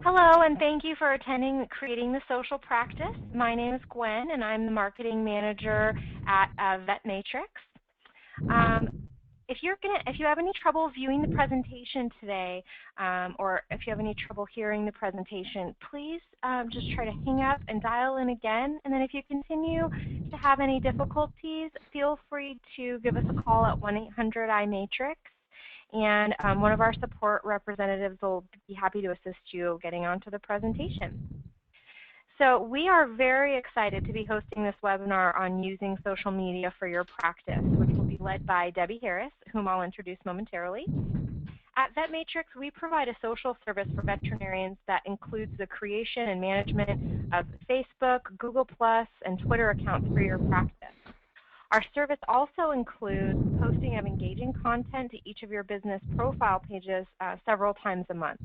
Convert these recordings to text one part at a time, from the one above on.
Hello, and thank you for attending Creating the Social Practice. My name is Gwen, and I'm the Marketing Manager at VetMatrix. If you have any trouble viewing the presentation today, or if you have any trouble hearing the presentation, please just try to hang up and dial in again. And then if you continue to have any difficulties, feel free to give us a call at 1-800-IMATRIX. And one of our support representatives will be happy to assist you getting onto the presentation. So we are very excited to be hosting this webinar on using social media for your practice, which will be led by Debbie Harris, whom I'll introduce momentarily. At VetMatrix, we provide a social service for veterinarians that includes the creation and management of Facebook, Google+, and Twitter accounts for your practice. Our service also includes posting of engaging content to each of your business profile pages several times a month.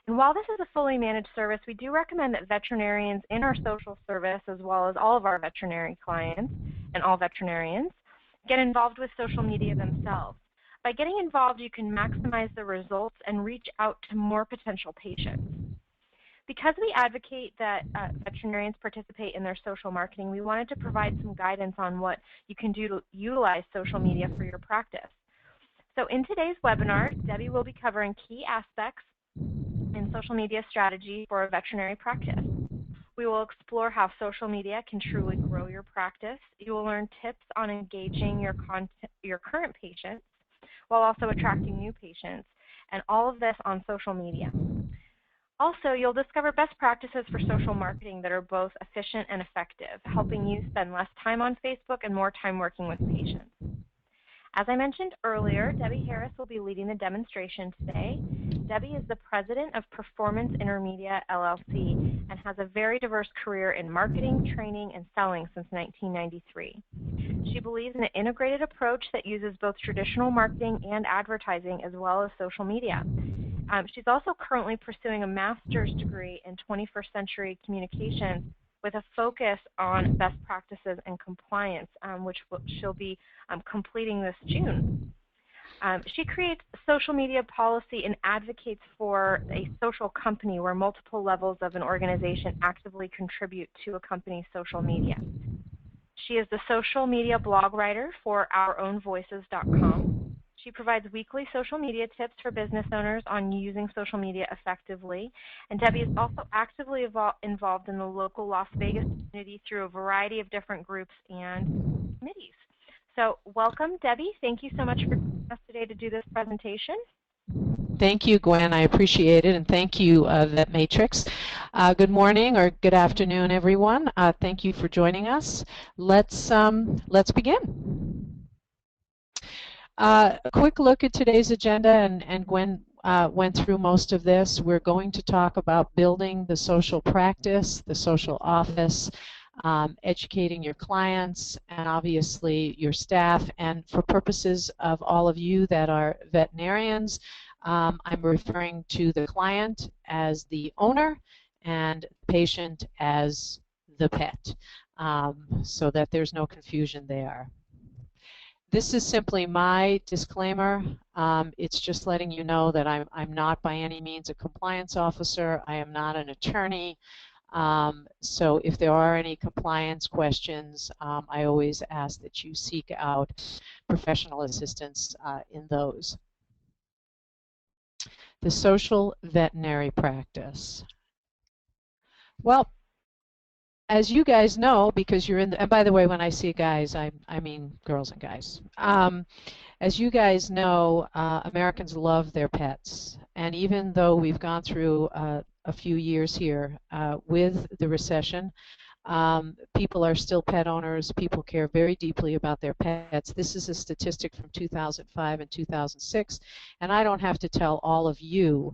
And while this is a fully managed service, we do recommend that veterinarians in our social service, as well as all of our veterinary clients and all veterinarians, get involved with social media themselves. By getting involved, you can maximize the results and reach out to more potential patients. Because we advocate that veterinarians participate in their social marketing, we wanted to provide some guidance on what you can do to utilize social media for your practice. So in today's webinar, Debbie will be covering key aspects in social media strategy for a veterinary practice. We will explore how social media can truly grow your practice. You will learn tips on engaging your current patients while also attracting new patients, and all of this on social media. Also, you'll discover best practices for social marketing that are both efficient and effective, helping you spend less time on Facebook and more time working with patients. As I mentioned earlier, Debbie Harris will be leading the demonstration today. Debbie is the president of Performance Intermedia, LLC, and has a very diverse career in marketing, training, and selling since 1993. She believes in an integrated approach that uses both traditional marketing and advertising as well as social media. She's also currently pursuing a master's degree in 21st century communications with a focus on best practices and compliance, which she'll be completing this June. She creates social media policy and advocates for a social company where multiple levels of an organization actively contribute to a company's social media. She is the social media blog writer for ourownvoices.com. She provides weekly social media tips for business owners on using social media effectively. And Debbie is also actively involved in the local Las Vegas community through a variety of different groups and committees. So welcome, Debbie. Thank you so much for joining us today to do this presentation. Thank you, Gwen. I appreciate it, and thank you, VetMatrix. Good morning or good afternoon, everyone. Thank you for joining us. Let's begin. A quick look at today's agenda, and Gwen went through most of this. We're going to talk about building the social practice, the social office, educating your clients, and obviously your staff. And for purposes of all of you that are veterinarians, I'm referring to the client as the owner and the patient as the pet, so that there's no confusion there. This is simply my disclaimer. It's just letting you know that I'm not by any means a compliance officer. I am not an attorney. So if there are any compliance questions, I always ask that you seek out professional assistance in those. The social veterinary practice. Well, as you guys know, because you're in the, and by the way, when I say guys, I mean girls and guys. As you guys know, Americans love their pets. And even though we've gone through a few years here with the recession, people are still pet owners. People care very deeply about their pets. This is a statistic from 2005 and 2006. And I don't have to tell all of you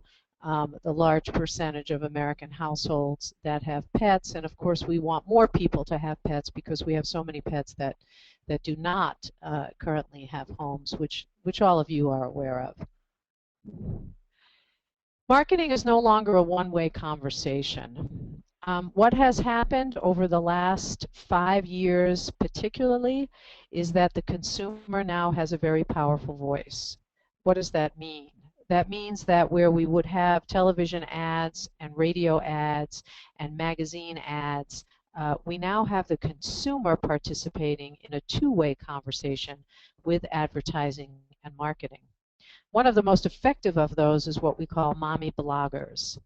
the large percentage of American households that have pets, and of course we want more people to have pets because we have so many pets that do not currently have homes, which all of you are aware of. Marketing is no longer a one-way conversation. What has happened over the last 5 years particularly is that the consumer now has a very powerful voice. What does that mean? That means that where we would have television ads and radio ads and magazine ads, we now have the consumer participating in a two-way conversation with advertising and marketing. One of the most effective of those is what we call mommy bloggers.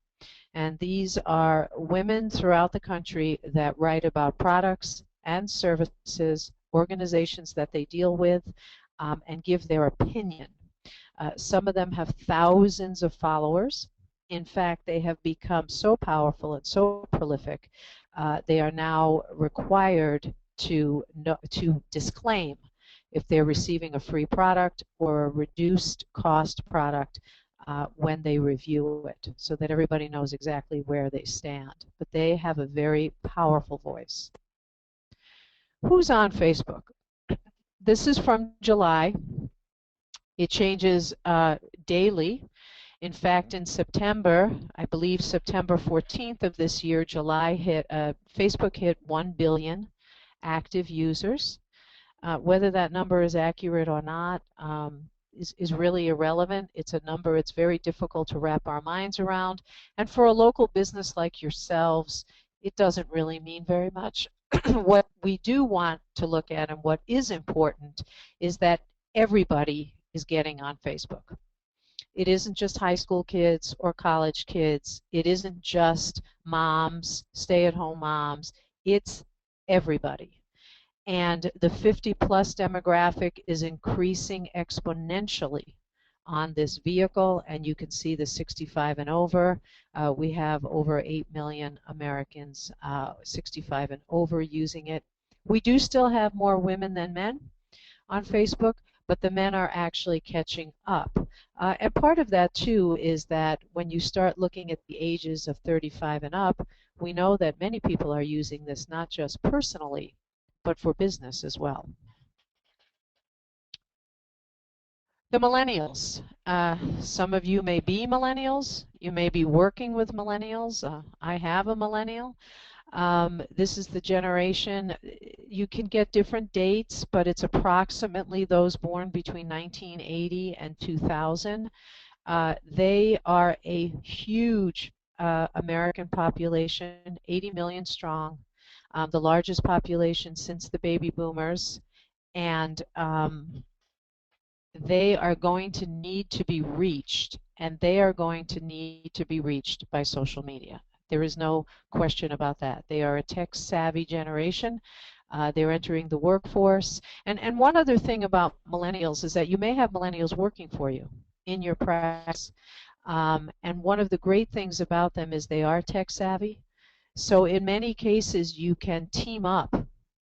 And these are women throughout the country that write about products and services, organizations that they deal with, and give their opinion. Some of them have thousands of followers. In fact, they have become so powerful and so prolific, they are now required to disclaim if they're receiving a free product or a reduced cost product when they review it, so that everybody knows exactly where they stand. But they have a very powerful voice. Who's on Facebook? This is from July. It changes daily. In fact, in September, I believe September 14th of this year, Facebook hit 1 billion active users. Whether that number is accurate or not is really irrelevant. It's a number it's very difficult to wrap our minds around. And for a local business like yourselves, it doesn't really mean very much. What we do want to look at and what is important is that everybody is getting on Facebook. It isn't just high school kids or college kids. It isn't just moms, stay-at-home moms. It's everybody. And the 50-plus demographic is increasing exponentially on this vehicle, and you can see the 65 and over. We have over 8 million Americans 65 and over using it. We do still have more women than men on Facebook, but the men are actually catching up. And part of that, too, is that when you start looking at the ages of 35 and up, we know that many people are using this not just personally, but for business as well. The millennials. Some of you may be millennials. You may be working with millennials. I have a millennial. This is the generation. You can get different dates, but it's approximately those born between 1980 and 2000. They are a huge American population, 80 million strong. The largest population since the baby boomers, and they are going to need to be reached, and they are going to need to be reached by social media. There is no question about that. They are a tech-savvy generation. They're entering the workforce. And one other thing about millennials is that you may have millennials working for you in your practice. And one of the great things about them is they are tech-savvy. So in many cases, you can team up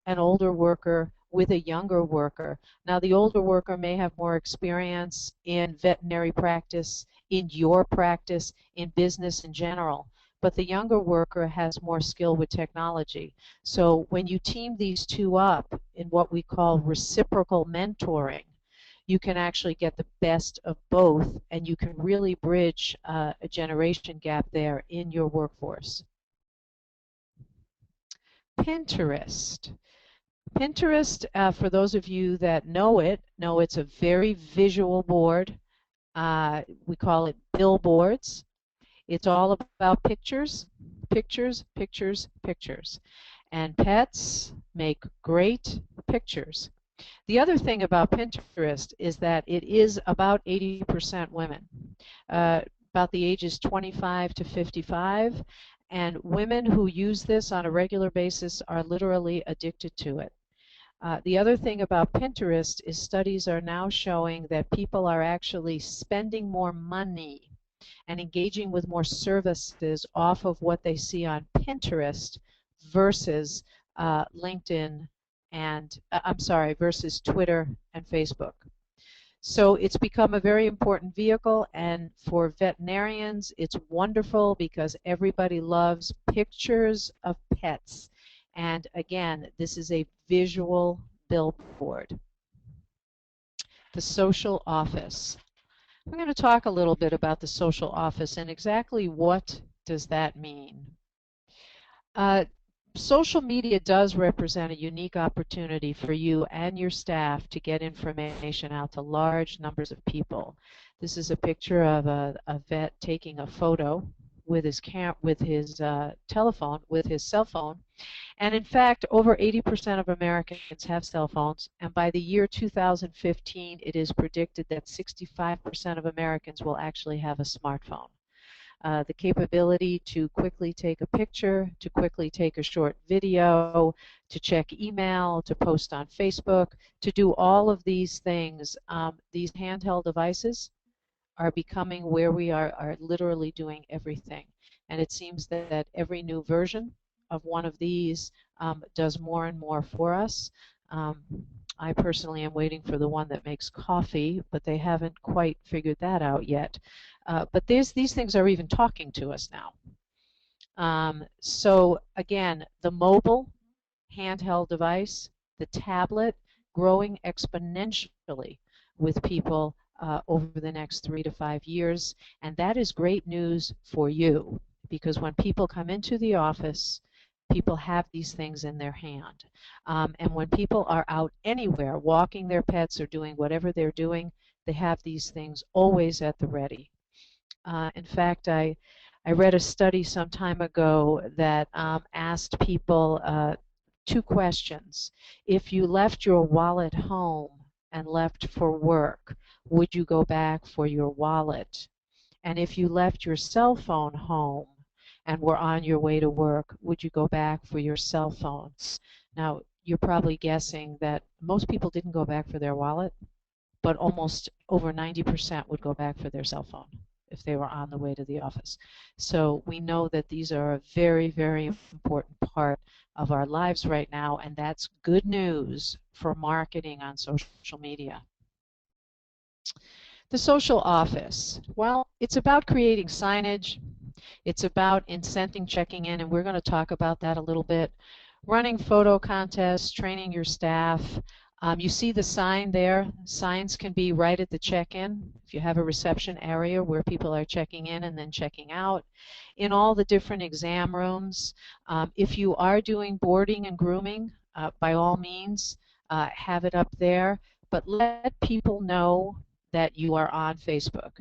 an older worker with a younger worker. Now, the older worker may have more experience in veterinary practice, in your practice, in business in general, but the younger worker has more skill with technology. So when you team these two up in what we call reciprocal mentoring, you can actually get the best of both, and you can really bridge a generation gap there in your workforce. Pinterest. Pinterest, for those of you that know it's a very visual board. We call it billboards. It's all about pictures, pictures, pictures, pictures. And pets make great pictures. The other thing about Pinterest is that it is about 80% women, about the ages 25 to 55. And women who use this on a regular basis are literally addicted to it. The other thing about Pinterest is studies are now showing that people are actually spending more money and engaging with more services off of what they see on Pinterest versus LinkedIn and, versus Twitter and Facebook. So it's become a very important vehicle, and for veterinarians, it's wonderful because everybody loves pictures of pets. And again, this is a visual billboard. The social office. I'm going to talk a little bit about the social office and exactly what does that mean. Social media does represent a unique opportunity for you and your staff to get information out to large numbers of people. This is a picture of a vet taking a photo with his telephone, with his cell phone. And in fact, over 80% of Americans have cell phones, and by the year 2015, it is predicted that 65% of Americans will actually have a smartphone. The capability to quickly take a picture, to quickly take a short video, to check email, to post on Facebook, to do all of these things. These handheld devices are becoming where we are literally doing everything. And it seems that every new version of one of these does more and more for us. Um, I personally am waiting for the one that makes coffee, but they haven't quite figured that out yet. But these things are even talking to us now. So again, the mobile handheld device, the tablet, growing exponentially with people over the next 3 to 5 years. And that is great news for you, because when people come into the office, people have these things in their hand. And when people are out anywhere, walking their pets or doing whatever they're doing, they have these things always at the ready. In fact, I read a study some time ago that asked people 2 questions. If you left your wallet home and left for work, would you go back for your wallet? And if you left your cell phone home and were on your way to work, would you go back for your cell phone? Now, you're probably guessing that most people didn't go back for their wallet, but almost over 90% would go back for their cell phone if they were on the way to the office. So we know that these are a very, very important part of our lives right now, and that's good news for marketing on social media. The social office. Well, it's about creating signage. It's about incenting checking in, and we're going to talk about that a little bit. Running photo contests, training your staff. You see the sign there. Signs can be right at the check-in. If you have a reception area where people are checking in and then checking out. In all the different exam rooms. If you are doing boarding and grooming, by all means, have it up there. But let people know that you are on Facebook.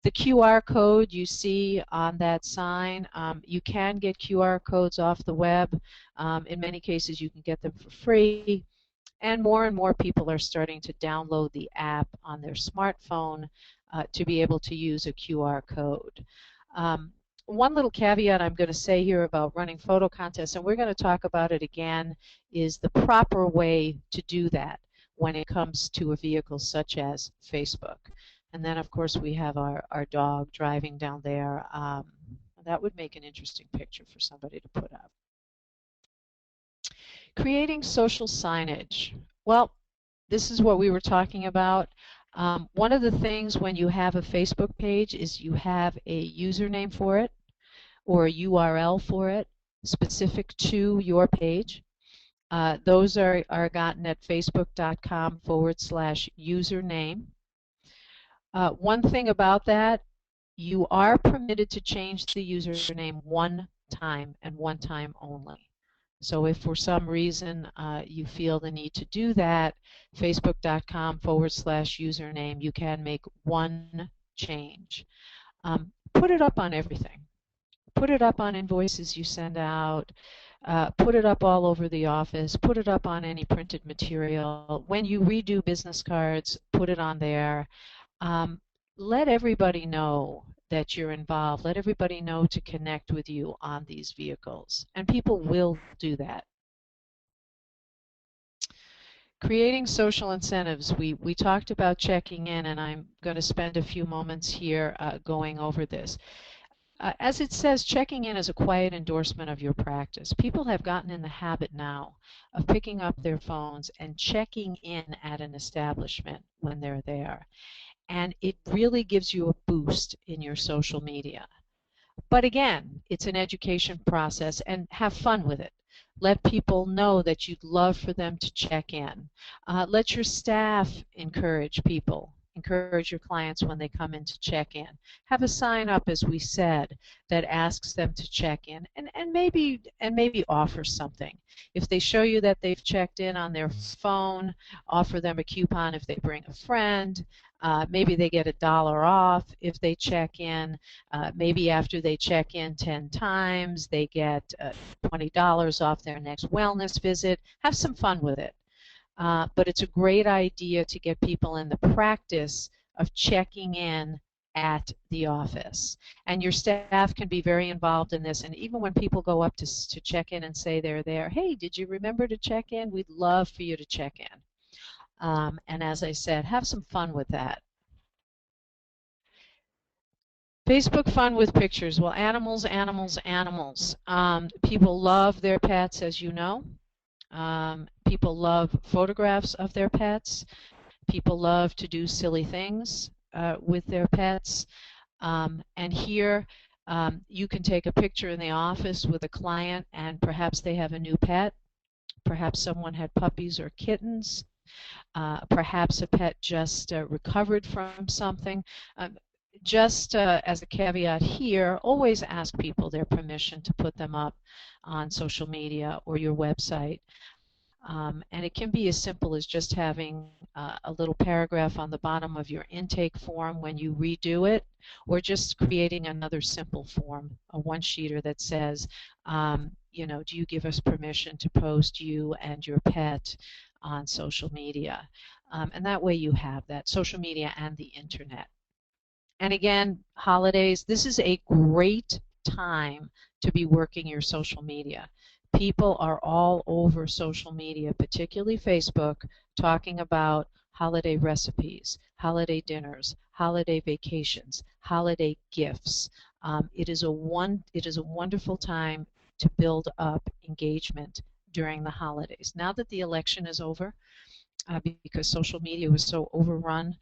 The QR code you see on that sign, you can get QR codes off the web. In many cases, you can get them for free. And more people are starting to download the app on their smartphone to be able to use a QR code. One little caveat I'm going to say here about running photo contests, and we're going to talk about it again, is the proper way to do that when it comes to a vehicle such as Facebook. And then, of course, we have our dog driving down there. That would make an interesting picture for somebody to put up. Creating social signage. Well, this is what we were talking about. One of the things when you have a Facebook page is you have a username for it or a URL for it specific to your page. Those are gotten at facebook.com/username. One thing about that, you are permitted to change the username one time and one time only. So if for some reason you feel the need to do that, facebook.com/username, you can make one change. Put it up on everything. Put it up on invoices you send out. Put it up all over the office. Put it up on any printed material. When you redo business cards, put it on there. Let everybody know that you're involved. Let everybody know to connect with you on these vehicles. And people will do that. Creating social incentives. We talked about checking in, and I'm going to spend a few moments here going over this. As it says, checking in is a quiet endorsement of your practice. People have gotten in the habit now of picking up their phones and checking in at an establishment when they're there. And it really gives you a boost in your social media. But again, it's an education process, and have fun with it. Let people know that you'd love for them to check in. Let your staff encourage people encourage your clients when they come in to check in. Have a sign up, as we said, that asks them to check in and maybe offer something. If they show you that they've checked in on their phone, offer them a coupon if they bring a friend. Maybe they get $1 off if they check in. Maybe after they check in 10 times, they get $20 off their next wellness visit. Have some fun with it. But it's a great idea to get people in the practice of checking in at the office. And your staff can be very involved in this. And even when people go up to check in and say they're there, hey, did you remember to check in? We'd love for you to check in. And as I said, have some fun with that. Facebook fun with pictures. Well, animals, animals, animals. People love their pets, as you know. People love photographs of their pets. People love to do silly things with their pets. And here you can take a picture in the office with a client and perhaps they have a new pet. Perhaps someone had puppies or kittens. Perhaps a pet just recovered from something. Just as a caveat here, always ask people their permission to put them up on social media or your website. And it can be as simple as just having a little paragraph on the bottom of your intake form when you redo it, or just creating another simple form, a one-sheeter that says, you know, do you give us permission to post you and your pet on social media? And that way you have that, social media and the internet. And again, holidays, this is a great time to be working your social media. People are all over social media, particularly Facebook, talking about holiday recipes, holiday dinners, holiday vacations, holiday gifts. It is a wonderful time to build up engagement during the holidays. Now that the election is over, because social media was so overrun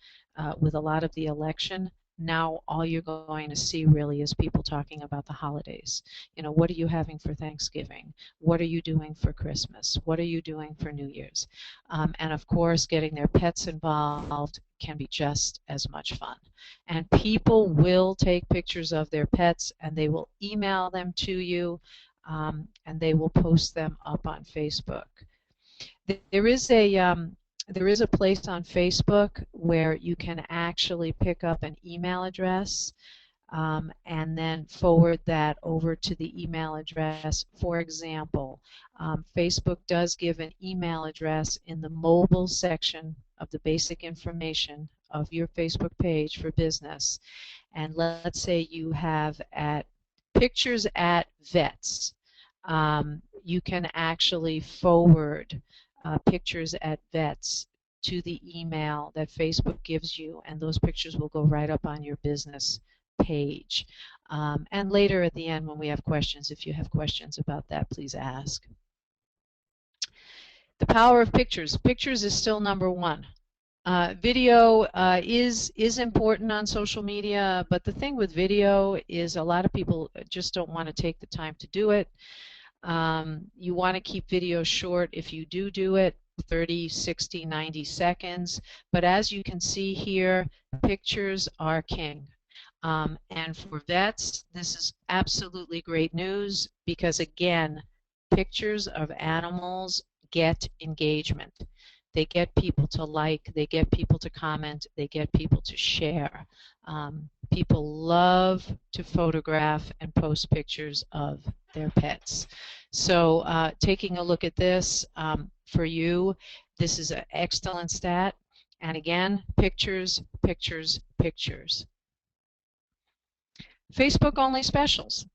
with a lot of the election, now all you're going to see really is people talking about the holidays. You know, what are you having for Thanksgiving? What are you doing for Christmas? What are you doing for New Year's? And of course, getting their pets involved can be just as much fun. And people will take pictures of their pets and they will email them to you and they will post them up on Facebook. There is a place on Facebook where you can actually pick up an email address and then forward that over to the email address. For example, Facebook does give an email address in the mobile section of the basic information of your Facebook page for business. And let's say you have at pictures at vets. You can actually forward pictures at vets to the email that Facebook gives you, and those pictures will go right up on your business page. And later at the end when we have questions, if you have questions about that, please ask. The power of pictures. Pictures is still number one. Video is important on social media, but the thing with video is a lot of people just don't want to take the time to do it. You want to keep videos short if you do it, 30, 60, 90 seconds. But as you can see here, pictures are king. And for vets, this is absolutely great news because, again, pictures of animals get engagement. They get people to like, they get people to comment, they get people to share. People love to photograph and post pictures of their pets. So taking a look at this for you, this is an excellent stat. And again, pictures, pictures, pictures. Facebook only specials.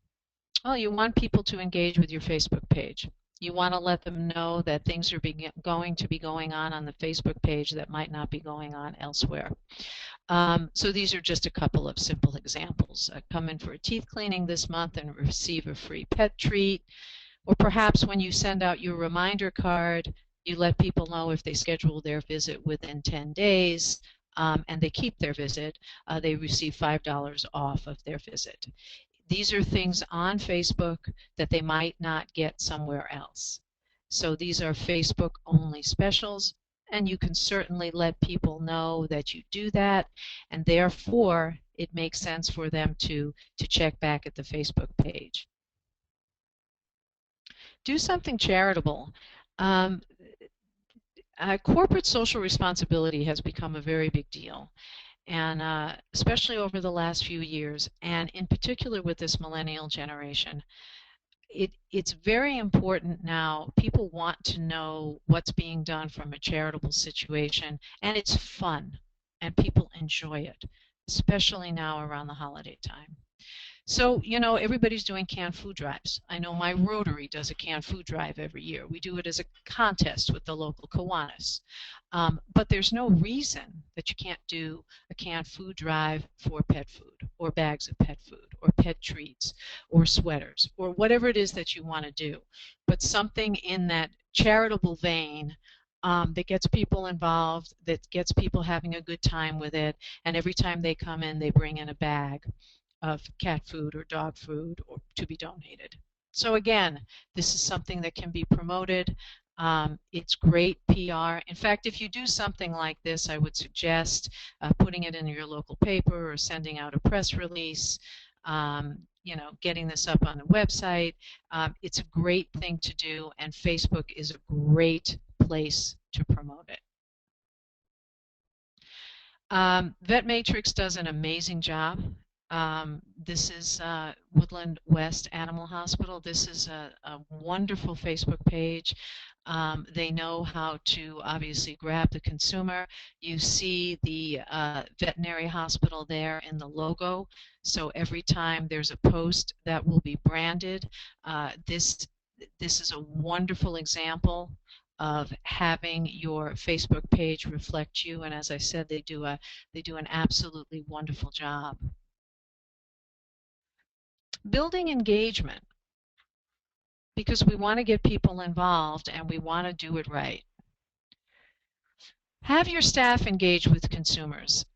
Well, you want people to engage with your Facebook page. You want to let them know that things are going to be going on the Facebook page that might not be going on elsewhere. So these are just a couple of simple examples. Come in for a teeth cleaning this month and receive a free pet treat. Or perhaps when you send out your reminder card, you let people know if they schedule their visit within 10 days and they keep their visit, they receive $5 off of their visit. These are things on Facebook that they might not get somewhere else. So these are Facebook only specials, and you can certainly let people know that you do that, and therefore it makes sense for them to check back at the Facebook page. Do something charitable. Um, Corporate social responsibility has become a very big deal, and especially over the last few years, and in particular with this millennial generation. It's very important now. People want to know what's being done from a charitable situation, and it's fun, and people enjoy it, especially now around the holiday time. So, everybody's doing canned food drives. I know my Rotary does a canned food drive every year. We do it as a contest with the local Kiwanis. But there's no reason that you can't do a canned food drive for pet food, or bags of pet food, or pet treats, or sweaters, or whatever it is that you want to do. But something in that charitable vein that gets people involved, that gets people having a good time with it, and every time they come in, they bring in a bag of cat food or dog food or to be donated. So again, this is something that can be promoted. It's great PR. In fact, if you do something like this, I would suggest putting it in your local paper or sending out a press release, getting this up on the website. It's a great thing to do, and Facebook is a great place to promote it. VetMatrix does an amazing job. This is Woodland West Animal Hospital. This is a wonderful Facebook page. They know how to obviously grab the consumer. You see the veterinary hospital there in the logo. So every time there's a post that will be branded, this is a wonderful example of having your Facebook page reflect you. And as I said, they do an absolutely wonderful job. Building engagement, because we want to get people involved and we want to do it right. Have your staff engage with consumers.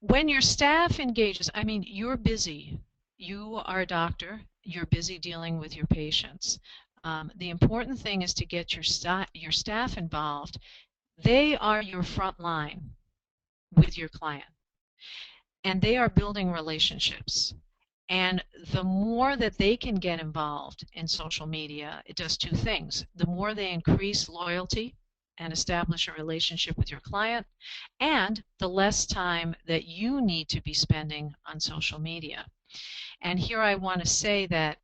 When your staff engages, I mean, you're busy. You are a doctor. You're busy dealing with your patients. The important thing is to get your staff involved. They are your front line with your client, and they are building relationships. And the more that they can get involved in social media, it does two things. The more they increase loyalty and establish a relationship with your client, and the less time that you need to be spending on social media. And here I want to say that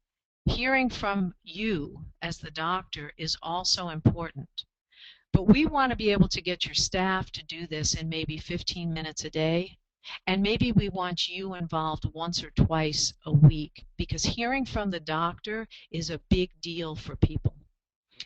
hearing from you as the doctor is also important. But we want to be able to get your staff to do this in maybe 15 minutes a day. And maybe we want you involved once or twice a week, because hearing from the doctor is a big deal for people.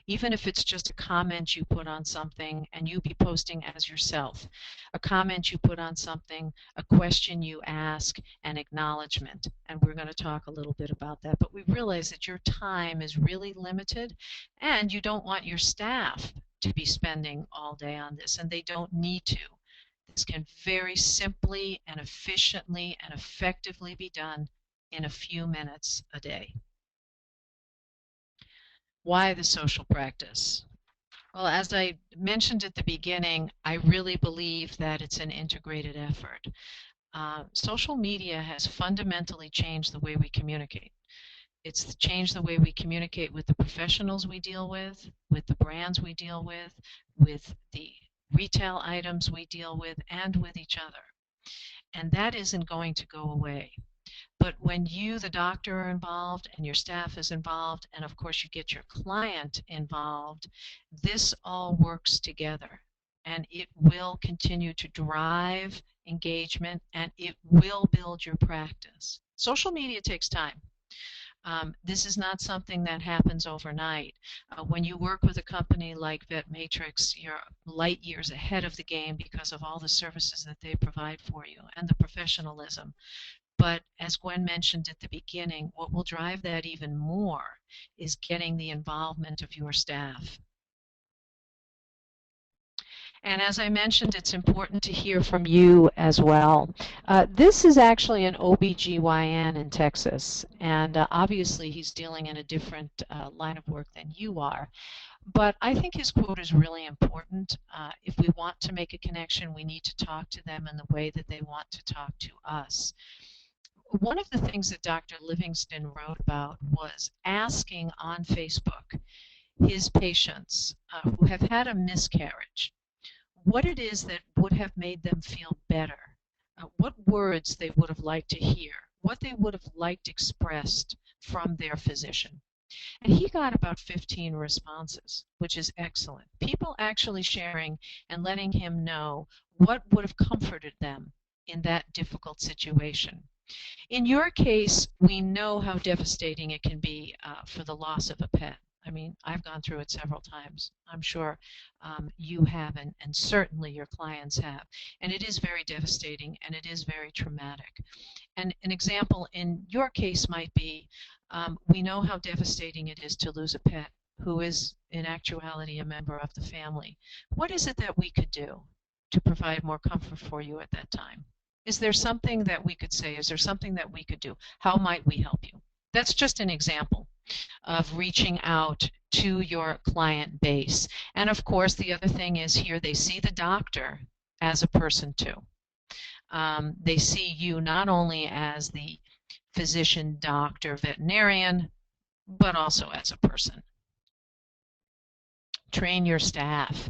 Even if it's just a comment you put on something, and you be posting as yourself, a comment you put on something, a question you ask, an acknowledgement. And we're going to talk a little bit about that. But we realize that your time is really limited, and you don't want your staff to be spending all day on this, and they don't need to. This can very simply and efficiently and effectively be done in a few minutes a day. Why the social practice? Well, as I mentioned at the beginning, I really believe that it's an integrated effort. Social media has fundamentally changed the way we communicate. It's changed the way we communicate with the professionals we deal with the brands we deal with the retail items we deal with, and with each other. And that isn't going to go away. But when you, the doctor, are involved, and your staff is involved, and of course you get your client involved, this all works together. And it will continue to drive engagement, and it will build your practice. Social media takes time. This is not something that happens overnight. When you work with a company like VetMatrix, you're light years ahead of the game because of all the services that they provide for you and the professionalism. But as Gwen mentioned at the beginning, what will drive that even more is getting the involvement of your staff. And as I mentioned, it's important to hear from you as well. This is actually an OBGYN in Texas, and obviously he's dealing in a different line of work than you are. But I think his quote is really important. If we want to make a connection, we need to talk to them in the way that they want to talk to us. One of the things that Dr. Livingston wrote about was asking on Facebook his patients who have had a miscarriage what it is that would have made them feel better, what words they would have liked to hear, what they would have liked expressed from their physician. And he got about 15 responses, which is excellent. People actually sharing and letting him know what would have comforted them in that difficult situation. In your case, we know how devastating it can be for the loss of a pet. I mean, I've gone through it several times. I'm sure you have, and certainly your clients have. And it is very devastating, and it is very traumatic. And an example in your case might be, we know how devastating it is to lose a pet who is in actuality a member of the family. What is it that we could do to provide more comfort for you at that time? Is there something that we could say? Is there something that we could do? How might we help you? That's just an example of reaching out to your client base. And of course, the other thing is here they see the doctor as a person too. They see you not only as the physician, doctor, veterinarian, but also as a person. Train your staff.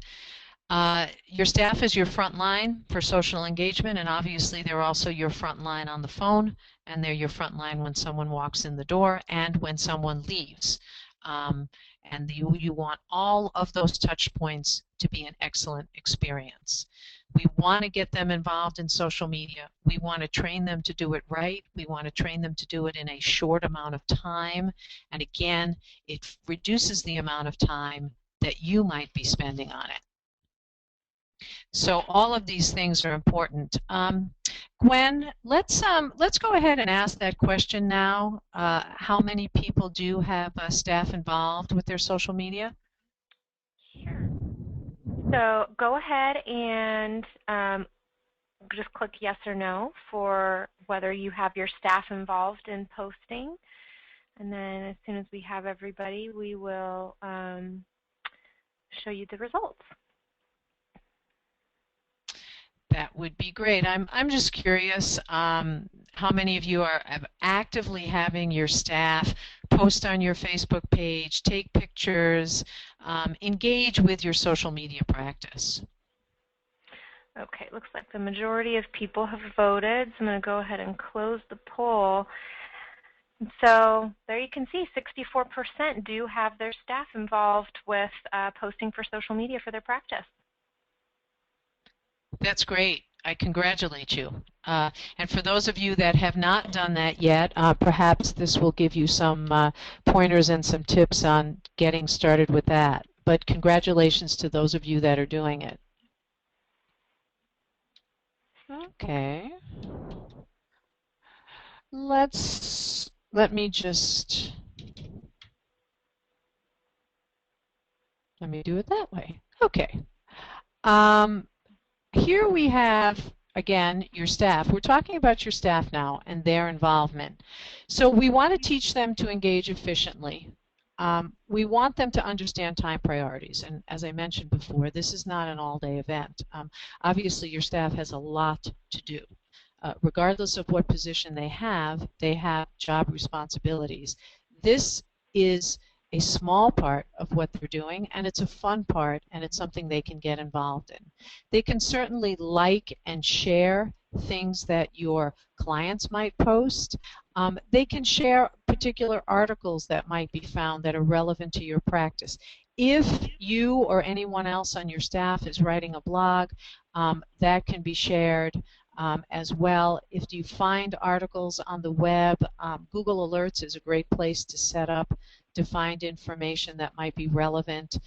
Your staff is your front line for social engagement, and obviously they're also your front line on the phone, and they're your front line when someone walks in the door and when someone leaves. And you want all of those touch points to be an excellent experience. We want to get them involved in social media. We want to train them to do it right. We want to train them to do it in a short amount of time. And again, it reduces the amount of time that you might be spending on it. So all of these things are important. Gwen, let's go ahead and ask that question now. How many people do have staff involved with their social media? Sure. So go ahead and just click yes or no for whether you have your staff involved in posting. And then as soon as we have everybody, we will show you the results. That would be great. I'm just curious how many of you are actively having your staff post on your Facebook page, take pictures, engage with your social media practice. Okay, looks like the majority of people have voted, so I'm going to go ahead and close the poll. So there you can see 64% do have their staff involved with posting for social media for their practice. That's great. I congratulate you. And for those of you that have not done that yet, perhaps this will give you some pointers and some tips on getting started with that. But congratulations to those of you that are doing it. Okay. Let me do it that way. Okay. Here we have, again, your staff. We're talking about your staff now and their involvement. So we want to teach them to engage efficiently. We want them to understand time priorities. And as I mentioned before, this is not an all-day event. Obviously, your staff has a lot to do. Regardless of what position they have job responsibilities. This is a small part of what they're doing, and it's a fun part, and it's something they can get involved in. They can certainly like and share things that your clients might post. They can share particular articles that might be found that are relevant to your practice. If you or anyone else on your staff is writing a blog, that can be shared as well. If you find articles on the web, Google Alerts is a great place to set up to find information that might be relevant.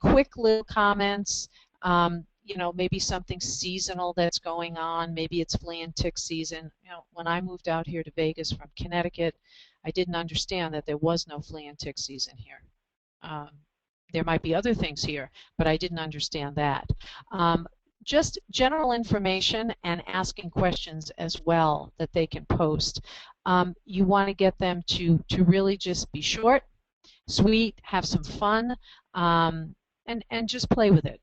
Quick little comments, you know, maybe something seasonal that's going on. Maybe it's flea and tick season. You know, when I moved out here to Vegas from Connecticut, I didn't understand that there was no flea and tick season here. There might be other things here, but I didn't understand that. Just general information and asking questions as well that they can post. You want to get them to really just be short sweet, have some fun, and just play with it.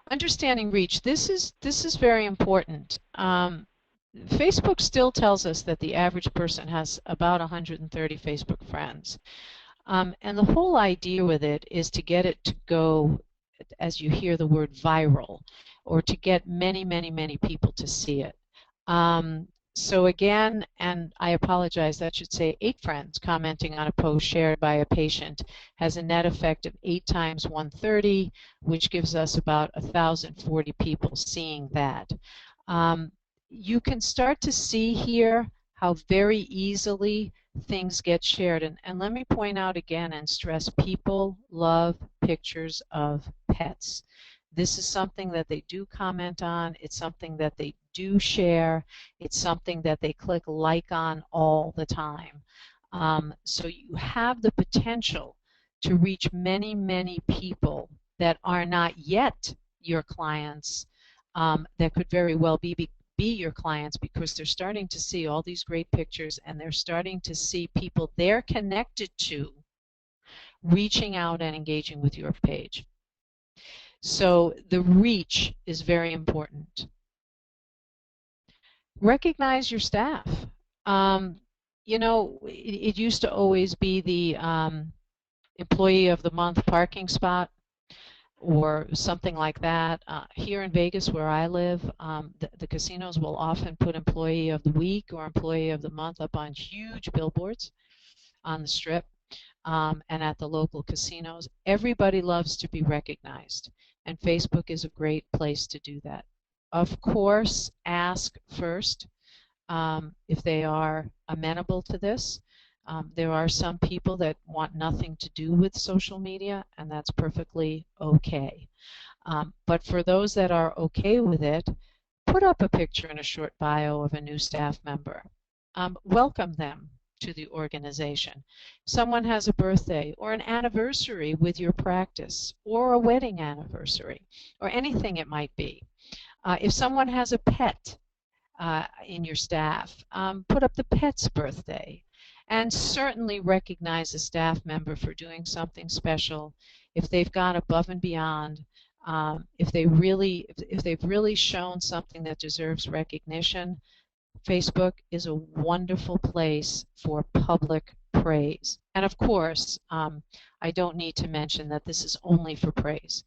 Understanding reach. This is very important. Facebook still tells us that the average person has about 130 Facebook friends. And the whole idea with it is to get it to go, as you hear the word, viral, or to get many, many, many people to see it. So again, and I apologize, that should say 8 friends commenting on a post shared by a patient has a net effect of 8 times 130, which gives us about 1,040 people seeing that. You can start to see here how very easily things get shared. And let me point out again and stress, people love pictures of pets. This is something that they do comment on. It's something that they do share. It's something that they click like on all the time. So you have the potential to reach many, many people that are not yet your clients, that could very well be your clients, because they're starting to see all these great pictures and they're starting to see people they're connected to reaching out and engaging with your page. So the reach is very important. Recognize your staff. You know, it used to always be the employee of the month parking spot or something like that. Here in Vegas, where I live, the casinos will often put employee of the week or employee of the month up on huge billboards on the strip, and at the local casinos. Everybody loves to be recognized, and Facebook is a great place to do that. Of course, ask first if they are amenable to this. There are some people that want nothing to do with social media, and that's perfectly okay. But for those that are okay with it, put up a picture and a short bio of a new staff member. Welcome them to the organization. Someone has a birthday or an anniversary with your practice, or a wedding anniversary, or anything it might be. If someone has a pet in your staff, put up the pet's birthday. And certainly recognize a staff member for doing something special if they've gone above and beyond. If they've really shown something that deserves recognition, Facebook is a wonderful place for public praise. And of course, I don't need to mention that this is only for praise.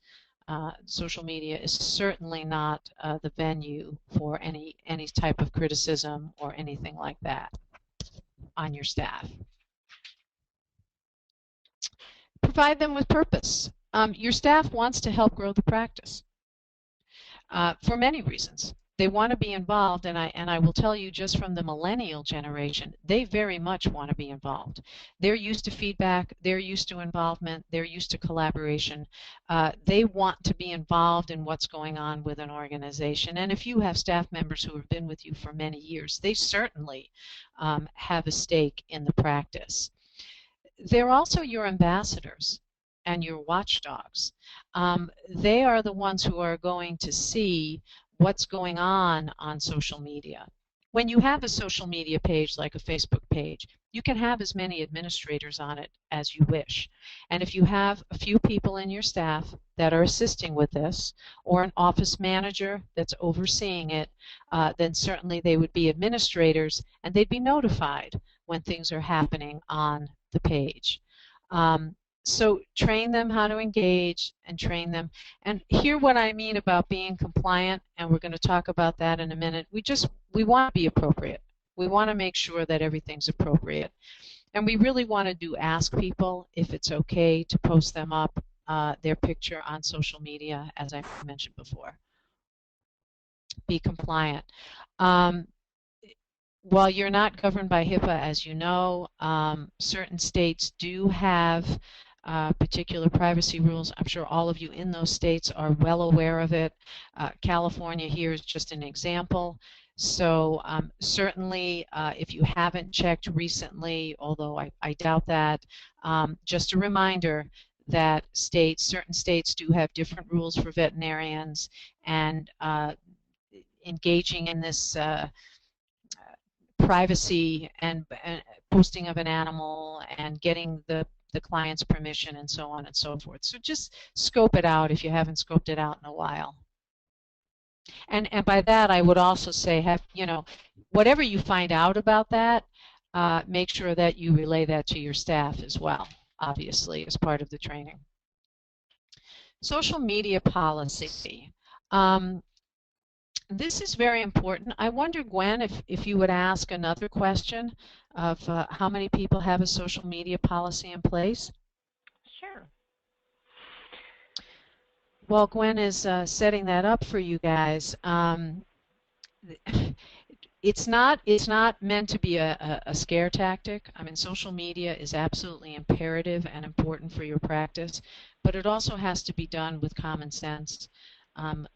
Social media is certainly not the venue for any type of criticism or anything like that on your staff. Provide them with purpose. Your staff wants to help grow the practice for many reasons. They want to be involved, and I will tell you, just from the millennial generation, they very much want to be involved. They're used to feedback, they're used to involvement, they're used to collaboration. They want to be involved in what's going on with an organization. And if you have staff members who have been with you for many years, they certainly have a stake in the practice. They're also your ambassadors and your watchdogs. They are the ones who are going to see what's going on social media. When you have a social media page like a Facebook page, you can have as many administrators on it as you wish. And if you have a few people in your staff that are assisting with this, or an office manager that's overseeing it, then certainly they would be administrators, and they'd be notified when things are happening on the page. So train them how to engage, and train them. And hear what I mean about being compliant, and we're going to talk about that in a minute. We want to be appropriate. We want to make sure that everything's appropriate. And we really want to ask people if it's okay to post them up, their picture on social media, as I mentioned before. Be compliant. While you're not governed by HIPAA, as you know, certain states do have particular privacy rules. I'm sure all of you in those states are well aware of it. California here is just an example. So certainly, if you haven't checked recently, although I doubt that, just a reminder that certain states do have different rules for veterinarians, and engaging in this privacy and posting of an animal and getting the client's permission and so on and so forth. So just scope it out if you haven't scoped it out in a while. And by that, I would also say, whatever you find out about that, make sure that you relay that to your staff as well, obviously, as part of the training. Social media policy. This is very important. I wonder, Gwen, if you would ask another question of how many people have a social media policy in place? Sure. While Gwen is setting that up for you guys, it's not meant to be a scare tactic. I mean, social media is absolutely imperative and important for your practice, but it also has to be done with common sense,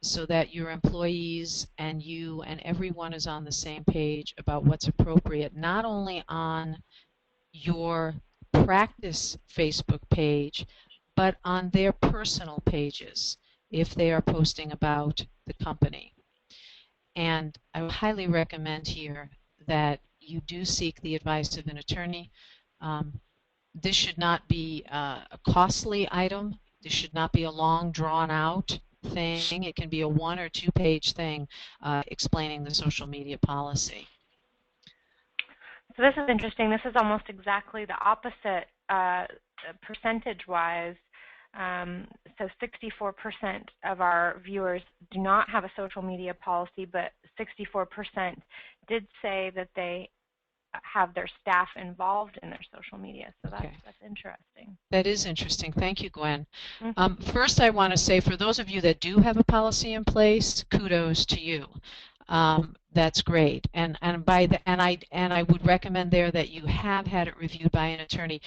so that your employees and you and everyone is on the same page about what's appropriate, not only on your practice Facebook page, but on their personal pages if they are posting about the company. And I would highly recommend here that you do seek the advice of an attorney. This should not be a costly item. This should not be a long, drawn-out thing. It can be a 1 or 2 page thing explaining the social media policy. So this is interesting. This is almost exactly the opposite percentage-wise. So 64% of our viewers do not have a social media policy, but 64% did say that they have their staff involved in their social media. So that's interesting. That is interesting. Thank you, Gwen. First, I want to say, for those of you that do have a policy in place, kudos to you. That's great, and I would recommend there that you have had it reviewed by an attorney.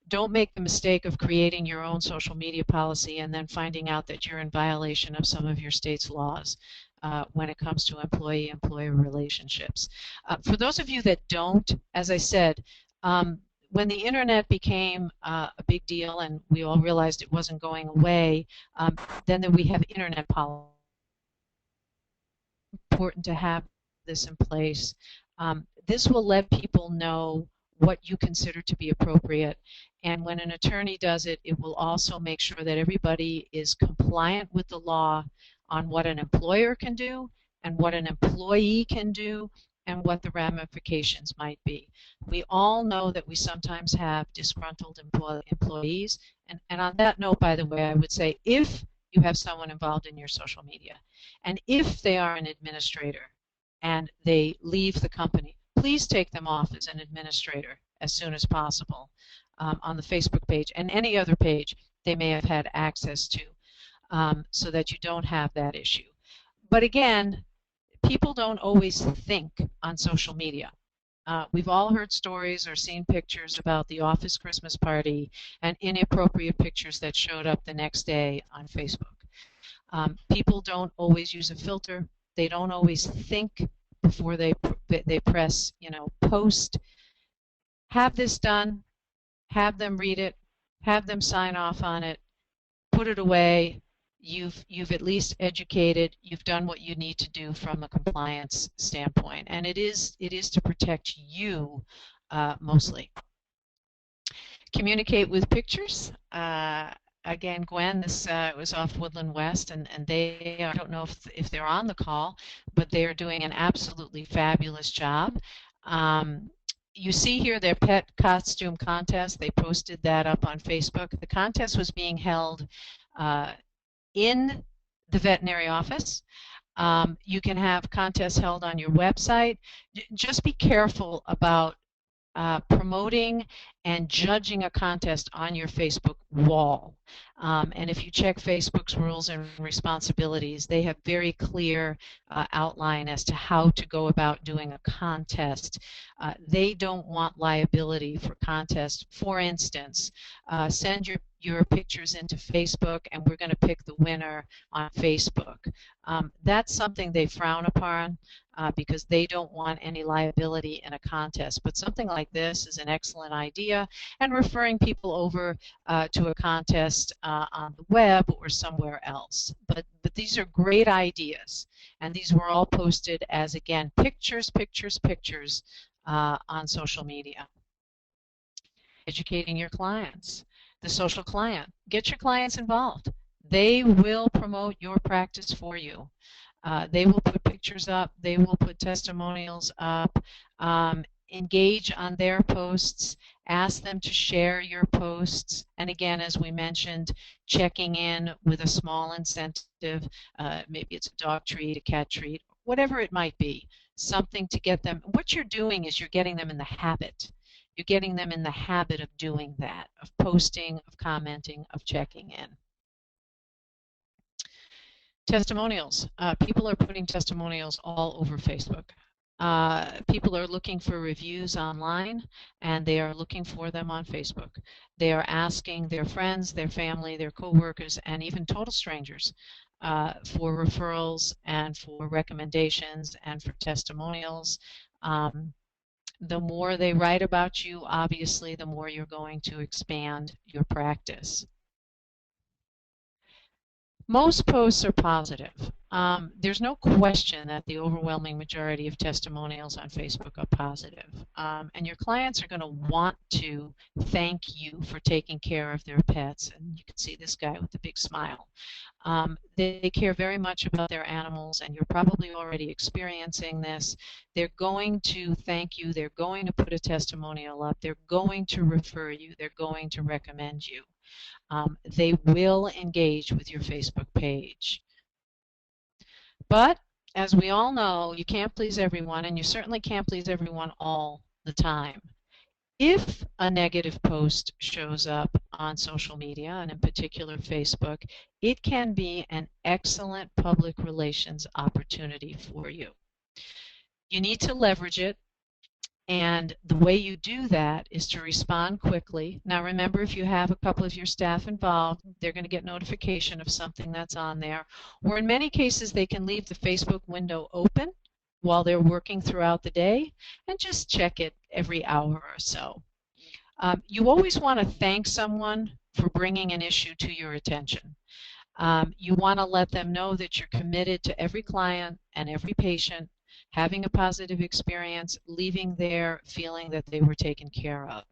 Don't make the mistake of creating your own social media policy and then finding out that you're in violation of some of your state's laws when it comes to employee-employer relationships. For those of you that don't, as I said, when the internet became a big deal and we all realized it wasn't going away, then we have internet policy. Important to have this in place. This will let people know what you consider to be appropriate, and when an attorney does it, it will also make sure that everybody is compliant with the law on what an employer can do and what an employee can do and what the ramifications might be. We all know that we sometimes have disgruntled employees, and on that note, by the way, I would say, if you have someone involved in your social media, and if they are an administrator and they leave the company, please take them off as an administrator as soon as possible on the Facebook page and any other page they may have had access to, so that you don't have that issue. But again, people don't always think on social media. We've all heard stories or seen pictures about the office Christmas party and inappropriate pictures that showed up the next day on Facebook. People don't always use a filter. They don't always think before they press, post. Have this done. Have them read it. Have them sign off on it. Put it away. You've at least educated. You've done what you need to do from a compliance standpoint, and it is to protect you mostly. Communicate with pictures. Again, Gwen, this was off Woodland West, and they, I don't know if they're on the call, but they are doing an absolutely fabulous job. You see here their pet costume contest. They posted that up on Facebook. The contest was being held in the veterinary office. You can have contests held on your website. Just be careful about promoting and judging a contest on your Facebook wall. And if you check Facebook's rules and responsibilities, they have very clear outline as to how to go about doing a contest. They don't want liability for contests. For instance, send your pictures into Facebook and we're going to pick the winner on Facebook. That's something they frown upon because they don't want any liability in a contest. But something like this is an excellent idea. media, and referring people over to a contest on the web or somewhere else. But these are great ideas, and these were all posted as, again, pictures, pictures, pictures on social media. Educating your clients. The social client. Get your clients involved. They will promote your practice for you. They will put pictures up. They will put testimonials up. Engage on their posts. Ask them to share your posts. And again, as we mentioned, checking in with a small incentive. Maybe it's a dog treat, a cat treat, whatever it might be. Something to get them. What you're doing is you're getting them in the habit. You're getting them in the habit of doing that, of posting, of commenting, of checking in. Testimonials. People are putting testimonials all over Facebook. People are looking for reviews online, and they are looking for them on Facebook. They are asking their friends, their family, their coworkers, and even total strangers for referrals and for recommendations and for testimonials. The more they write about you, obviously, the more you're going to expand your practice. Most posts are positive. There's no question that the overwhelming majority of testimonials on Facebook are positive. And your clients are going to want to thank you for taking care of their pets. And you can see this guy with the big smile. They care very much about their animals, and you're probably already experiencing this. They're going to thank you. They're going to put a testimonial up. They're going to refer you. They're going to recommend you. They will engage with your Facebook page. But as we all know, you can't please everyone, and you certainly can't please everyone all the time. If a negative post shows up on social media, and in particular Facebook, it can be an excellent public relations opportunity for you. You need to leverage it. And the way you do that is to respond quickly. Now remember, if you have a couple of your staff involved, they're going to get notification of something that's on there. Or in many cases, they can leave the Facebook window open while they're working throughout the day and just check it every hour or so. You always want to thank someone for bringing an issue to your attention. You want to let them know that you're committed to every client and every patient having a positive experience, leaving there feeling that they were taken care of.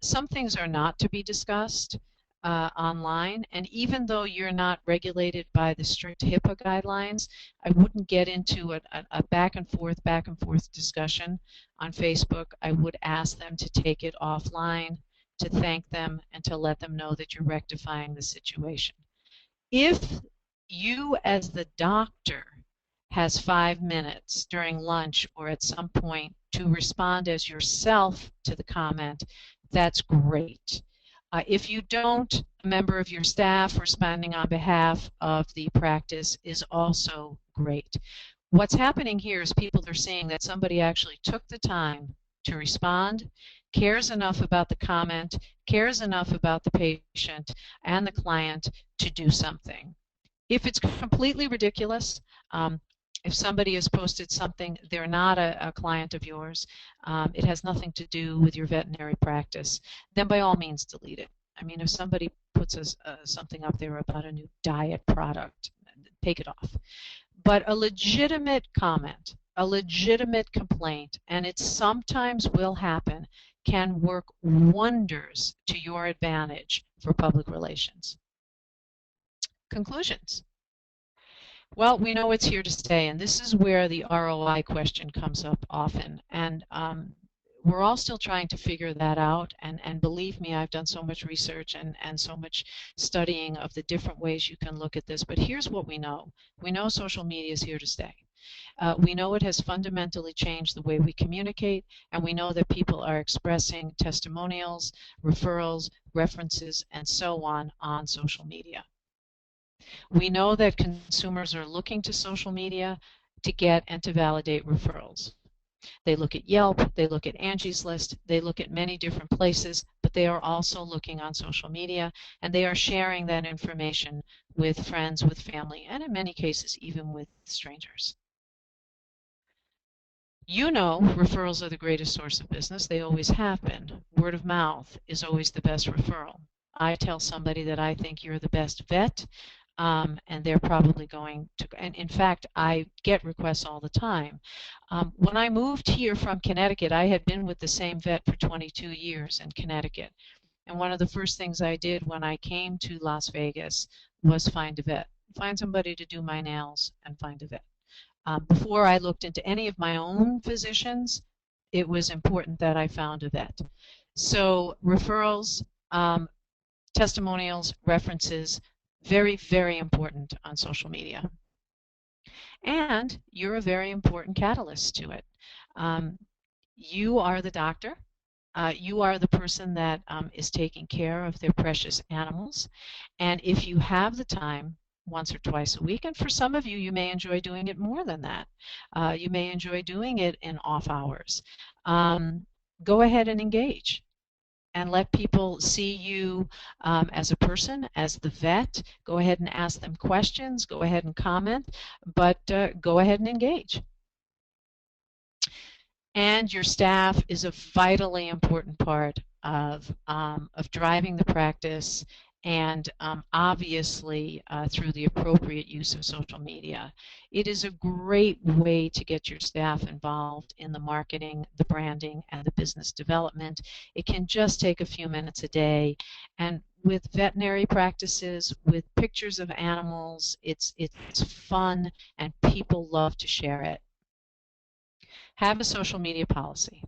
Some things are not to be discussed online, and even though you're not regulated by the strict HIPAA guidelines, I wouldn't get into a back and forth discussion on Facebook. I would ask them to take it offline, to thank them, and to let them know that you're rectifying the situation. If you as the doctor has 5 minutes during lunch or at some point to respond as yourself to the comment, that's great. If you don't, a member of your staff responding on behalf of the practice is also great. What's happening here is people are seeing that somebody actually took the time to respond, cares enough about the comment, cares enough about the patient and the client to do something. If it's completely ridiculous, if somebody has posted something, they're not a client of yours, it has nothing to do with your veterinary practice, then by all means delete it. I mean, if somebody puts something up there about a new diet product, take it off. But a legitimate comment, a legitimate complaint, and it sometimes will happen, can work wonders to your advantage for public relations. Conclusions. Well, we know it's here to stay, and this is where the ROI question comes up often. And we're all still trying to figure that out. And believe me, I've done so much research and so much studying of the different ways you can look at this. But here's what we know. We know social media is here to stay. We know it has fundamentally changed the way we communicate, and we know that people are expressing testimonials, referrals, references, and so on social media. We know that consumers are looking to social media to get and to validate referrals. They look at Yelp, they look at Angie's List, they look at many different places, but they are also looking on social media, and they are sharing that information with friends, with family, and in many cases even with strangers. You know, referrals are the greatest source of business. They always have been. Word of mouth is always the best referral. I tell somebody that I think you're the best vet, and they're probably going to, and in fact, I get requests all the time. When I moved here from Connecticut, I had been with the same vet for 22 years in Connecticut. And one of the first things I did when I came to Las Vegas was find a vet, find somebody to do my nails and find a vet. Before I looked into any of my own physicians, it was important that I found a vet. So referrals, testimonials, references, very, very important on social media. And you're a very important catalyst to it. Um, you are the doctor. You are the person that is taking care of their precious animals. And if you have the time, once or twice a week, and for some of you, you may enjoy doing it more than that. You may enjoy doing it in off hours. Go ahead and engage and let people see you as a person, as the vet. Go ahead and ask them questions. Go ahead and comment, but go ahead and engage. And your staff is a vitally important part of driving the practice, and obviously through the appropriate use of social media. It is a great way to get your staff involved in the marketing, the branding, and the business development. It can just take a few minutes a day, and with veterinary practices, with pictures of animals, it's fun and people love to share it. Have a social media policy.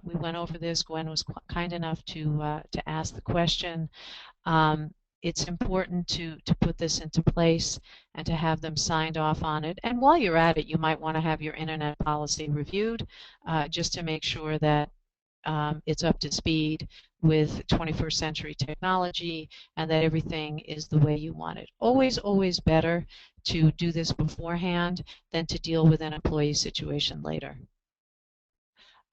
We went over this. Gwen was kind enough to ask the question. It's important to put this into place and to have them signed off on it. And while you're at it, you might want to have your internet policy reviewed just to make sure that it's up to speed with 21st century technology and that everything is the way you want it. Always, always better to do this beforehand than to deal with an employee situation later.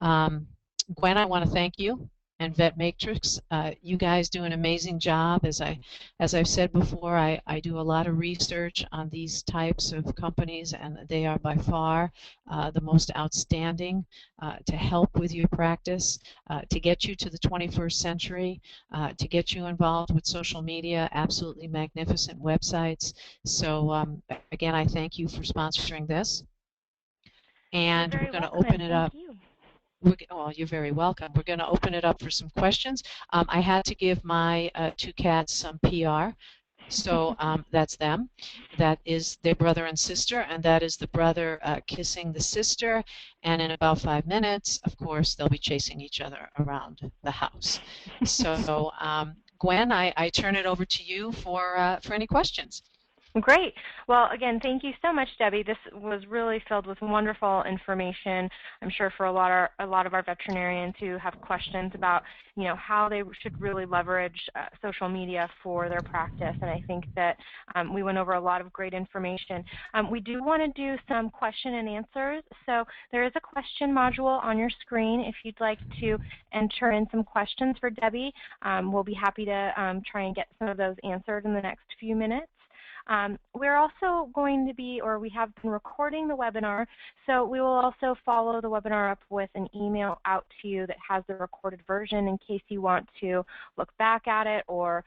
Gwen, I want to thank you and VetMatrix. You guys do an amazing job. As I've said before, I do a lot of research on these types of companies, and they are by far the most outstanding to help with your practice, to get you to the 21st century, to get you involved with social media, absolutely magnificent websites. So again, I thank you for sponsoring this. And we're going to open it up. Thank you. Well, you're very welcome. We're going to open it up for some questions. I had to give my two cats some PR. So that's them. That is their brother and sister, and that is the brother kissing the sister. And in about 5 minutes, of course, they'll be chasing each other around the house. So Gwen, I turn it over to you for any questions. Great. Well, again, thank you so much, Debbie. This was really filled with wonderful information. I'm sure for a lot of our veterinarians who have questions about, how they should really leverage social media for their practice. And I think that we went over a lot of great information. We do want to do some question and answers. So there is a question module on your screen. If you'd like to enter in some questions for Debbie, we'll be happy to try and get some of those answered in the next few minutes. We're also going to be, or we have been recording the webinar, so we will also follow the webinar up with an email out to you that has the recorded version in case you want to look back at it or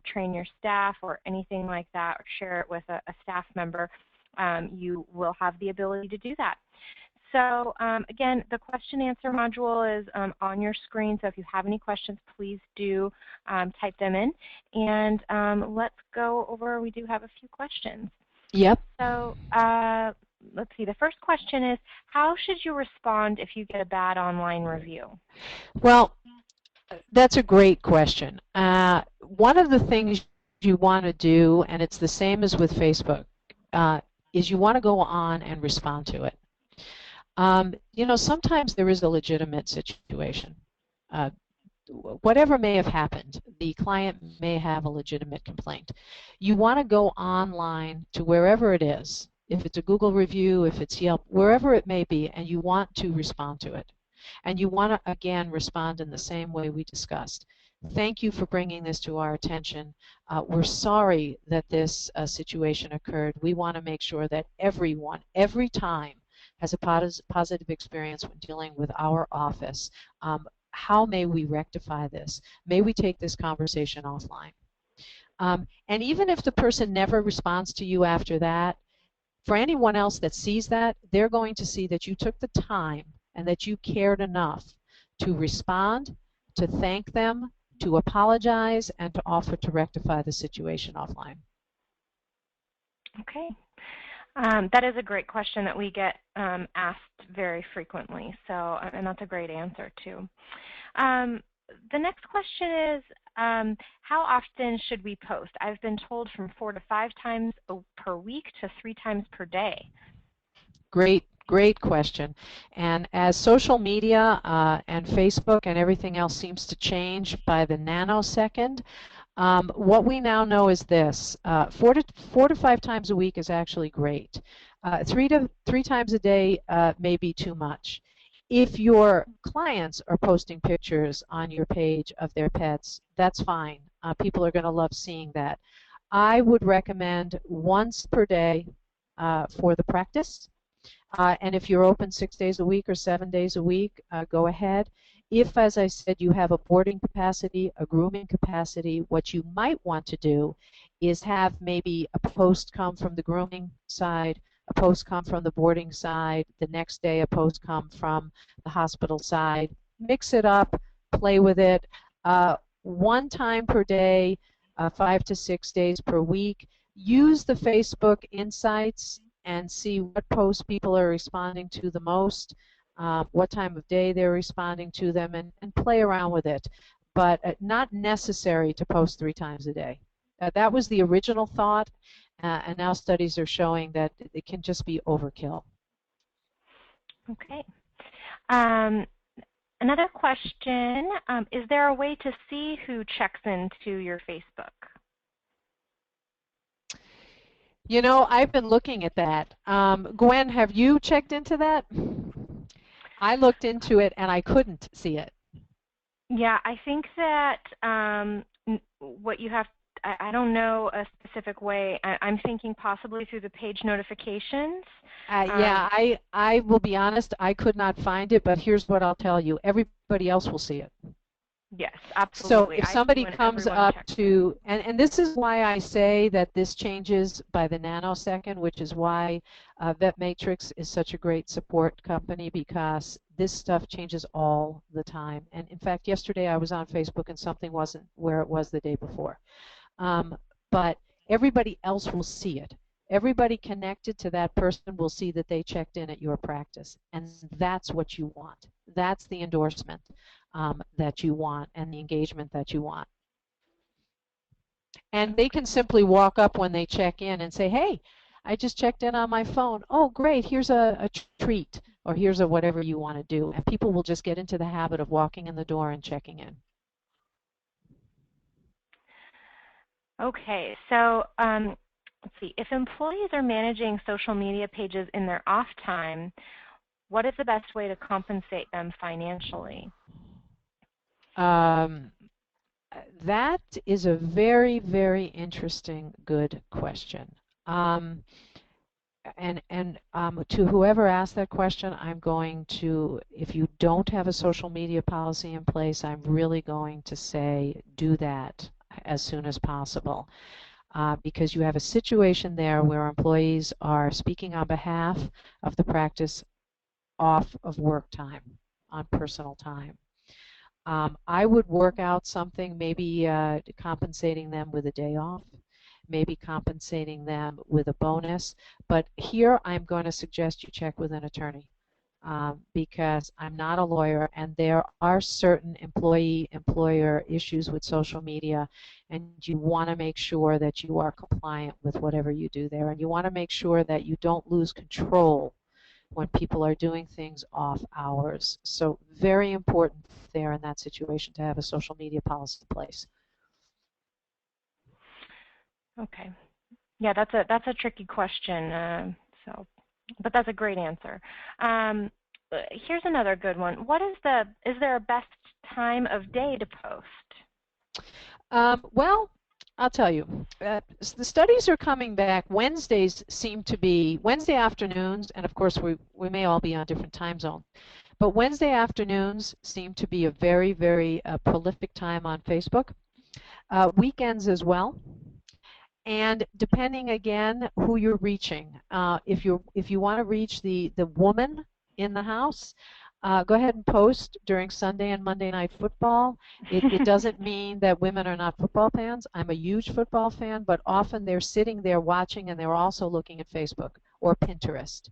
train your staff or anything like that, or share it with a staff member. You will have the ability to do that. So again, the question answer module is on your screen, so if you have any questions, please do type them in. And let's go over, we do have a few questions. Yep. So let's see, the first question is, how should you respond if you get a bad online review? Well, that's a great question. One of the things you want to do, and it's the same as with Facebook, is you want to go on and respond to it. Sometimes there is a legitimate situation. Whatever may have happened, the client may have a legitimate complaint. You want to go online to wherever it is, if it's a Google review, if it's Yelp, wherever it may be, and you want to respond to it. And you want to, again, respond in the same way we discussed. Thank you for bringing this to our attention. We're sorry that this situation occurred. We want to make sure that everyone, every time, has a positive experience when dealing with our office. How may we rectify this? May we take this conversation offline? And even if the person never responds to you after that, for anyone else that sees that, they're going to see that you took the time and that you cared enough to respond, to thank them, to apologize, and to offer to rectify the situation offline. Okay. That is a great question that we get asked very frequently. So, and that's a great answer too. The next question is, how often should we post? I've been told from 4 to 5 times per week to 3 times per day. Great question. And as social media and Facebook and everything else seems to change by the nanosecond, what we now know is this: 4 to 5 times a week is actually great. 3 times a day may be too much. If your clients are posting pictures on your page of their pets, that's fine. People are going to love seeing that. I would recommend once per day for the practice. And if you're open 6 days a week or 7 days a week, go ahead. If, as I said, you have a boarding capacity, a grooming capacity, what you might want to do is have maybe a post come from the grooming side, a post come from the boarding side, the next day a post come from the hospital side. Mix it up, play with it. 1 time per day, 5 to 6 days per week. Use the Facebook Insights and see what posts people are responding to the most, what time of day they're responding to them, and play around with it. But not necessary to post 3 times a day. That was the original thought, and now studies are showing that it can just be overkill. Okay. Another question, is there a way to see who checks into your Facebook? You know, I've been looking at that. Gwen, have you checked into that? I looked into it and I couldn't see it. Yeah, I think that what you have, I don't know a specific way. I'm thinking possibly through the page notifications. Yeah, I will be honest, I could not find it, but here's what I'll tell you. Everybody else will see it. Yes, So absolutely. if I see somebody when comes everyone up checks to, and this is why I say that this changes by the nanosecond, which is why VetMatrix is such a great support company, because this stuff changes all the time. And in fact, yesterday I was on Facebook and something wasn't where it was the day before. But everybody else will see it. Everybody connected to that person will see that they checked in at your practice. And that's what you want. That's the endorsement that you want and the engagement that you want. And they can simply walk up when they check in and say, hey, I just checked in on my phone. Oh, great, here's a treat, or here's a whatever you want to do. And people will just get into the habit of walking in the door and checking in. Okay, so let's see. If employees are managing social media pages in their off time, what is the best way to compensate them financially? That is a very, very interesting, good question. To whoever asked that question, I'm going to, if you don't have a social media policy in place, I'm really going to say do that as soon as possible. Because you have a situation there where employees are speaking on behalf of the practice off of work time, on personal time. I would work out something, maybe compensating them with a day off, maybe compensating them with a bonus. But here I'm going to suggest you check with an attorney because I'm not a lawyer, and there are certain employee-employer issues with social media, and you want to make sure that you are compliant with whatever you do there, and you want to make sure that you don't lose control when people are doing things off hours. So very important there in that situation to have a social media policy in place. Okay. Yeah, that's a tricky question. But that's a great answer. Here's another good one. Is there a best time of day to post? Well, I'll tell you. The studies are coming back. Wednesdays seem to be Wednesday afternoons, and of course we may all be on different time zones. But Wednesday afternoons seem to be a very, very prolific time on Facebook. Weekends as well. And depending again who you're reaching, if you want to reach the woman in the house, go ahead and post during Sunday and Monday night football. It doesn't mean that women are not football fans. I'm a huge football fan, but often they're sitting there watching and they're also looking at Facebook or Pinterest.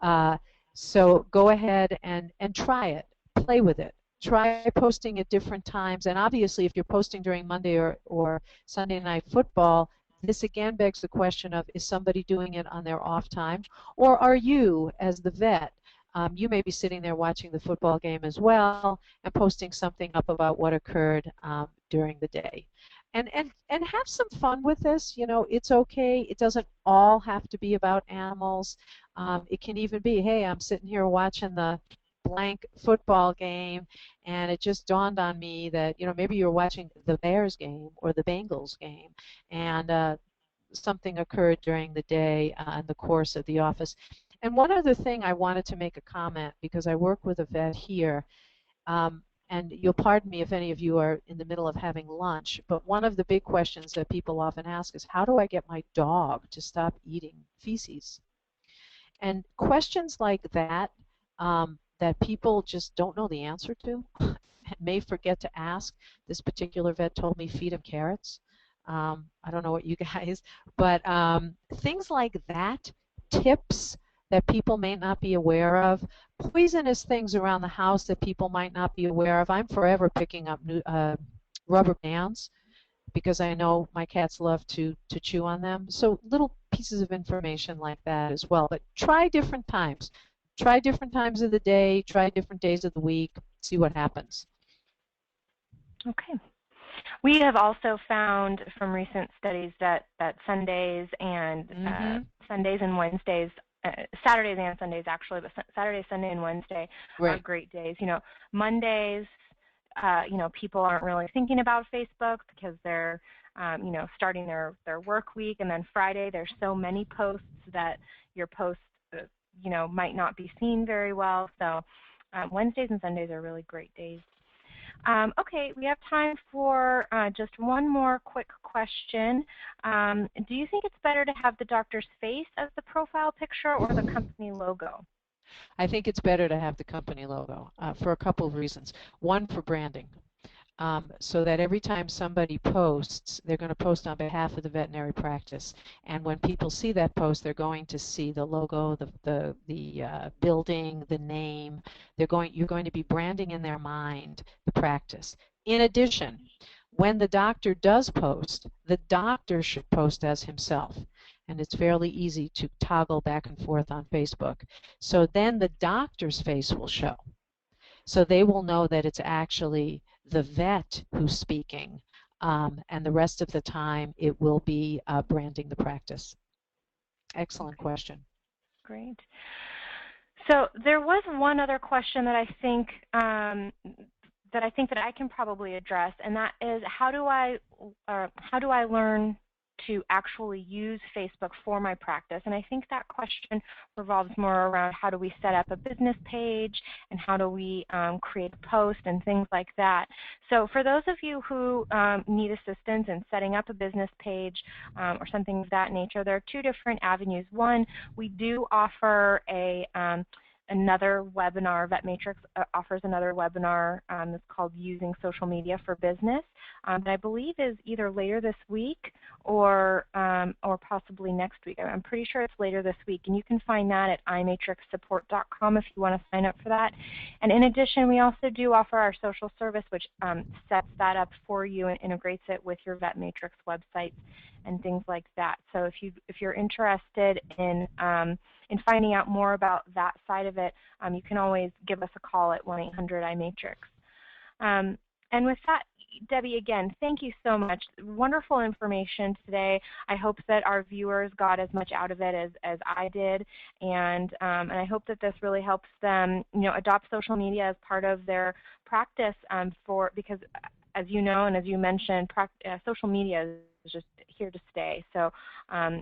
Uh, so go ahead and try it. Play with it. Try posting at different times. And obviously, if you're posting during Monday or Sunday night football, this again begs the question of, is somebody doing it on their off time? Or are you, as the vet, you may be sitting there watching the football game as well and posting something up about what occurred during the day. And have some fun with this. You know, it's okay. It doesn't all have to be about animals. It can even be, hey, I'm sitting here watching the blank football game, and it just dawned on me that, you know, maybe you're watching the Bears game or the Bengals game, and something occurred during the day in the course of the office. And one other thing I wanted to make a comment, because I work with a vet here, and you'll pardon me if any of you are in the middle of having lunch, but one of the big questions that people often ask is, how do I get my dog to stop eating feces? And questions like that, that people just don't know the answer to, may forget to ask. This particular vet told me feed him carrots. I don't know what you guys, but things like that, tips that people may not be aware of, poisonous things around the house that people might not be aware of. I'm forever picking up new rubber bands because I know my cats love to chew on them. So little pieces of information like that as well. But try different times. Try different times of the day. Try different days of the week. See what happens. Okay. We have also found from recent studies that Sundays and Wednesdays, Saturdays and Sundays actually, but Saturday, Sunday, and Wednesday are Right. great days. You know, Mondays, you know, people aren't really thinking about Facebook because they're, you know, starting their work week, and then Friday there's so many posts that your posts, you know, might not be seen very well. So Wednesdays and Sundays are really great days. Okay, we have time for just one more quick question. Do you think it's better to have the doctor's face as the profile picture or the company logo? I think it's better to have the company logo for a couple of reasons. One, for branding. So that every time somebody posts, they're going to post on behalf of the veterinary practice. And when people see that post, they're going to see the logo, the building, the name. You're going to be branding in their mind the practice. In addition, when the doctor does post, the doctor should post as himself. And it's fairly easy to toggle back and forth on Facebook. So then the doctor's face will show. So they will know that it's actually the vet who's speaking, and the rest of the time it will be branding the practice. Excellent Okay, question. great. So there was one other question that I think that I can probably address, and that is how do I learn to actually use Facebook for my practice? And I think that question revolves more around how do we set up a business page and how do we create a post and things like that. So for those of you who need assistance in setting up a business page or something of that nature, there are two different avenues. One, we do offer another webinar. VetMatrix offers another webinar that's called Using Social Media for Business that I believe is either later this week or possibly next week. I'm pretty sure it's later this week, and you can find that at imatrixsupport.com if you want to sign up for that. And in addition, we also do offer our social service, which sets that up for you and integrates it with your VetMatrix websites and things like that. So if you're interested in finding out more about that side of it, you can always give us a call at 1-800-IMATRIX. And with that, Debbie, again, thank you so much. Wonderful information today. I hope that our viewers got as much out of it as I did, and I hope that this really helps them, you know, adopt social media as part of their practice because, as you know and as you mentioned, social media is is just here to stay. So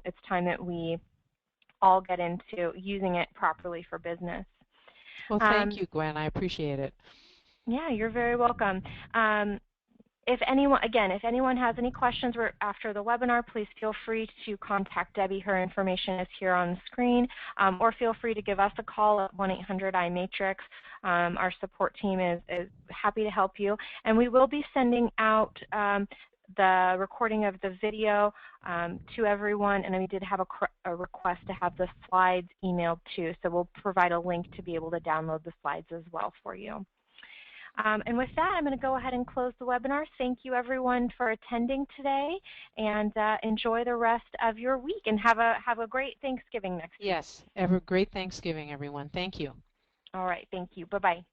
it's time that we all get into using it properly for business. Well, thank you, Gwen. I appreciate it. Yeah, you're very welcome. If anyone has any questions after the webinar, please feel free to contact Debbie. Her information is here on the screen, or feel free to give us a call at 1-800-IMATRIX. Our support team is happy to help you. And we will be sending out the recording of the video to everyone, and we did have a request to have the slides emailed too, so we'll provide a link to be able to download the slides as well for you. And with that, I'm going to go ahead and close the webinar. Thank you, everyone, for attending today, and enjoy the rest of your week, and have a great Thanksgiving next week. Yes, have a great Thanksgiving, everyone. Thank you. All right, thank you. Bye-bye.